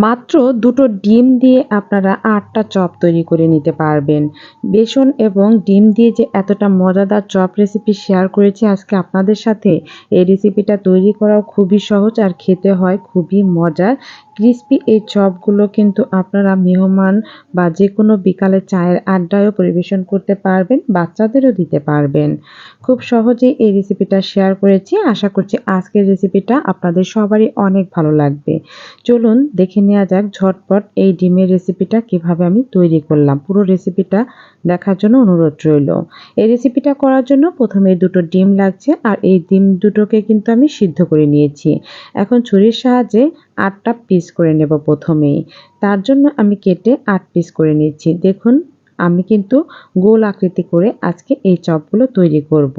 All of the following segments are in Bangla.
মাত্র দুটো ডিম দিয়ে আপনারা ৮টা চপ তৈরি করে নিতে পারবেন। বেসন এবং ডিম দিয়ে যে এতটা মজাদার চপ রেসিপি শেয়ার করেছি আজকে আপনাদের সাথে, এই রেসিপিটা তৈরি করাও খুবই সহজ আর খেতে হয় খুবই মজার। ক্রিস্পি এই চপগুলো কিন্তু আপনারা মেহমান বা যেকোনো বিকালে চায়ের আড্ডায়ও পরিবেশন করতে পারবেন, বাচ্চাদেরও দিতে পারবেন। খুব সহজেই এই রেসিপিটা শেয়ার করেছি। আশা করছি আজকের রেসিপিটা আপনাদের সবারই অনেক ভালো লাগবে। চলুন দেখে নেওয়া যাক ঝটপট এই ডিমের রেসিপিটা কিভাবে আমি তৈরি করলাম। পুরো রেসিপিটা দেখার জন্য অনুরোধ রইল। এই রেসিপিটা করার জন্য প্রথমে দুটো ডিম লাগছে আর এই ডিম দুটোকে কিন্তু আমি সিদ্ধ করে নিয়েছি। এখন ছুরির সাহায্যে ৮টা পিস করে নেব প্রথমেই। তার জন্য আমি কেটে ৮ পিস করে নিচ্ছি। দেখুন আমি কিন্তু গোল আকৃতি করে আজকে এই চপগুলো তৈরি করব।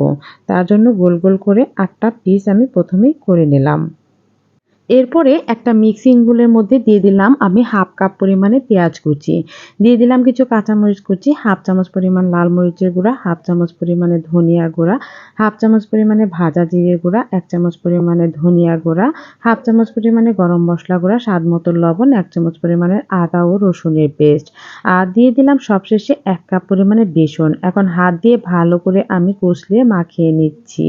তার জন্য গোল গোল করে ৮টা পিস আমি প্রথমেই করে নিলাম। এরপরে একটা মিক্সিং বোলের মধ্যে দিয়ে দিলাম আমি হাফ কাপ পরিমাণে পেঁয়াজ কুচি, দিয়ে দিলাম কিছু কাঁচামরিচ কুচি, হাফ চামচ পরিমাণ লাল মরিচের গুঁড়া, হাফ চামচ পরিমাণে ধনিয়া গুঁড়া, হাফ চামচ পরিমাণে ভাজা জিরে গুঁড়া, ১ চামচ পরিমাণে ধনিয়া গুঁড়া, হাফ চামচ পরিমাণে গরম মশলা গুঁড়া, স্বাদ মতো লবণ, ১ চামচ পরিমাণে আদা ও রসুনের পেস্ট, আর দিয়ে দিলাম সবশেষে ১ কাপ পরিমাণে বেসন। এখন হাত দিয়ে ভালো করে আমি কষলিয়ে মাখিয়ে নিচ্ছি।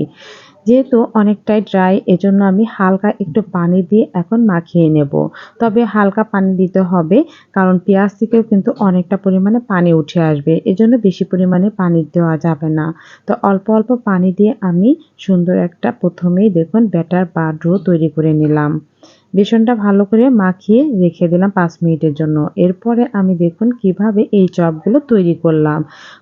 যেহেতু অনেকটাই ড্রাই এজন্য আমি হালকা একটু পানি দিয়ে এখন মাখিয়ে নেব। তবে হালকা পানি দিতে হবে, কারণ পেঁয়াজ থেকেও কিন্তু অনেকটা পরিমাণে পানি উঠে আসবে, এজন্য বেশি পরিমাণে পানি দেওয়া যাবে না। তো অল্প অল্প পানি দিয়ে আমি সুন্দর একটা প্রথমেই দেখুন ব্যাটার বা ডো তৈরি করে নিলাম। বেসনটা ভালো করে মাখিয়ে রেখে দিলাম ৫ মিনিটের জন্য। এরপরে আমি দেখুন কিভাবে এই চপগুলো তৈরি করলাম।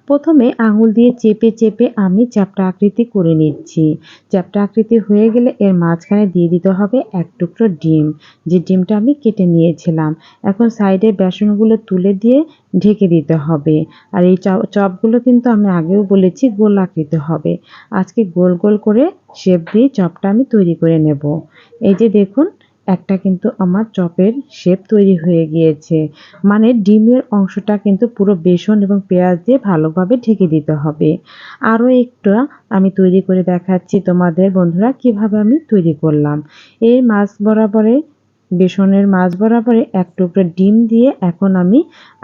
প্রথমে আঙুল দিয়ে চেপে চেপে আমি চ্যাপ্টা আকৃতি করে নিচ্ছি। চ্যাপ্টা আকৃতি হয়ে গেলে এর মাঝখানে দিয়ে দিতে হবে ১ টুকরো ডিম, যে ডিমটা আমি কেটে নিয়েছিলাম। এখন সাইডের বেসনগুলো তুলে দিয়ে ঢেকে দিতে হবে। আর এই চপগুলো কিন্তু আমি আগেও বলেছি গোল আকৃতি হবে। আজকে গোল গোল করে শেপ দিয়ে চপটা আমি তৈরি করে নেব। এই যে দেখুন একটা কিন্তু আমার চপের শেপ তৈরি হয়ে গিয়েছে। মানে ডিমের অংশটা কিন্তু পুরো বেসন এবং পেঁয়াজ দিয়ে ভালোভাবে ঢেকে দিতে হবে। আরও একটু আমি তৈরি করে দেখাচ্ছি তোমাদের বন্ধুরা কিভাবে আমি তৈরি করলাম। এর মাঝ বরাবরে বেসনের মাঝ বরাবরে ১ টুকরো ডিম দিয়ে এখন আমি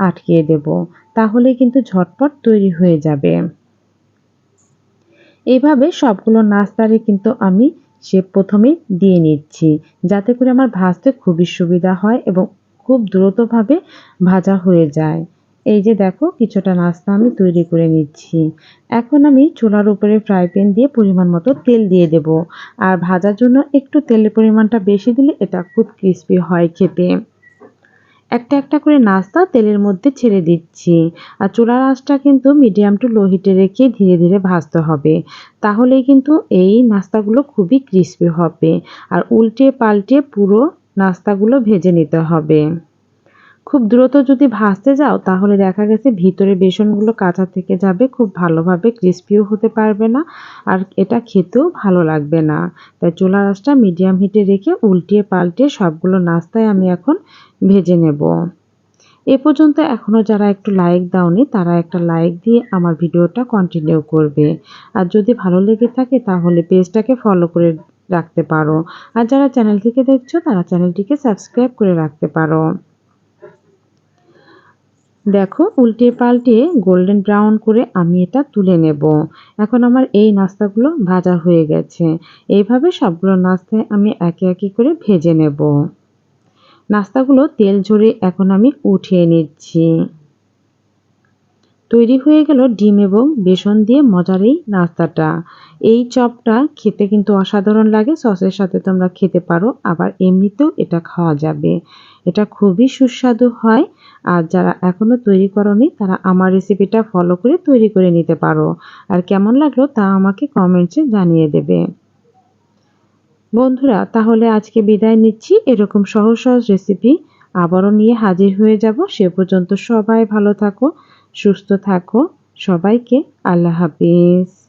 আটকিয়ে দেব। তাহলে কিন্তু ঝটপট তৈরি হয়ে যাবে। এভাবে সবগুলো নাস্তারই কিন্তু আমি প্রথমেই দিয়ে নিচ্ছি, যাতে করে আমার ভাজতে খুবই সুবিধা হয় এবং খুব দ্রুতভাবে ভাজা হয়ে যায়। এই যে দেখো কিছুটা নাস্তা আমি তৈরি করে নিচ্ছি। এখন আমি চুলার উপরে ফ্রাই প্যান দিয়ে পরিমাণ মতো তেল দিয়ে দেব। আর ভাজার জন্য একটু তেলের পরিমাণটা বেশি দিলে এটা খুব ক্রিস্পি হয় খেতে। একটা একটা করে নাস্তা তেলের মধ্যে ছেড়ে দিচ্ছি। আর চুলার আঁচটা কিন্তু মিডিয়াম টু লো হিটে রেখে ধীরে ধীরে ভাজতে হবে। তাহলেই কিন্তু এই নাস্তাগুলো খুবই ক্রিস্পি হবে। আর উল্টে পাল্টে পুরো নাস্তাগুলো ভেজে নিতে হবে। খুব দ্রুত যদি ভাজতে যাও তাহলে দেখা গেছে ভিতরে বেসনগুলো কাঁচা থেকে যাবে, খুব ভালোভাবে ক্রিস্পিও হতে পারবে না, আর এটা খেতেও ভালো লাগবে না। তাই চুলার আঁচটা মিডিয়াম হিটে রেখে উল্টিয়ে পাল্টে সবগুলো নাস্তায় আমি এখন ভেজে নেব। এ পর্যন্ত এখনও যারা একটু লাইক দাওনি তারা একটা লাইক দিয়ে আমার ভিডিওটা কন্টিনিউ করবে। আর যদি ভালো লেগে থাকে তাহলে পেজটাকে ফলো করে রাখতে পারো। আর যারা চ্যানেল থেকে দেখছো তারা চ্যানেলটিকে সাবস্ক্রাইব করে রাখতে পারো। দেখো উল্টে পাল্টে গোল্ডেন ব্রাউন করে আমি এটা তুলে নেব। এখন আমার এই নাস্তাগুলো ভাজা হয়ে গেছে। এইভাবে সবগুলো নাস্তায় আমি একে একে করে ভেজে নেব। নাস্তাগুলো তেল ঝরে এখন আমি উঠিয়ে নিচ্ছি। তৈরি হয়ে গেল ডিম এবং বেসন দিয়ে মজার এই নাস্তাটা। এই চপটা খেতে কিন্তু অসাধারণ লাগে। সসের সাথে তোমরা খেতে পারো, আবার এমনিতেও এটা খাওয়া যাবে। এটা খুবই সুস্বাদু হয়। আর যারা এখনো তৈরি করোনি তারা আমার রেসিপিটা ফলো করে তৈরি করে নিতে পারো। আর কেমন লাগলো তা আমাকে কমেন্টসে জানিয়ে দেবে। বন্ধুরা তাহলে আজকে বিদায় নিচ্ছি। এরকম সহজ সহজ রেসিপি আবারও নিয়ে হাজির হয়ে যাব। সে পর্যন্ত সবাই ভালো থাকো, সুস্থ থাকো। সবাইকে আল্লাহ হাফিজ।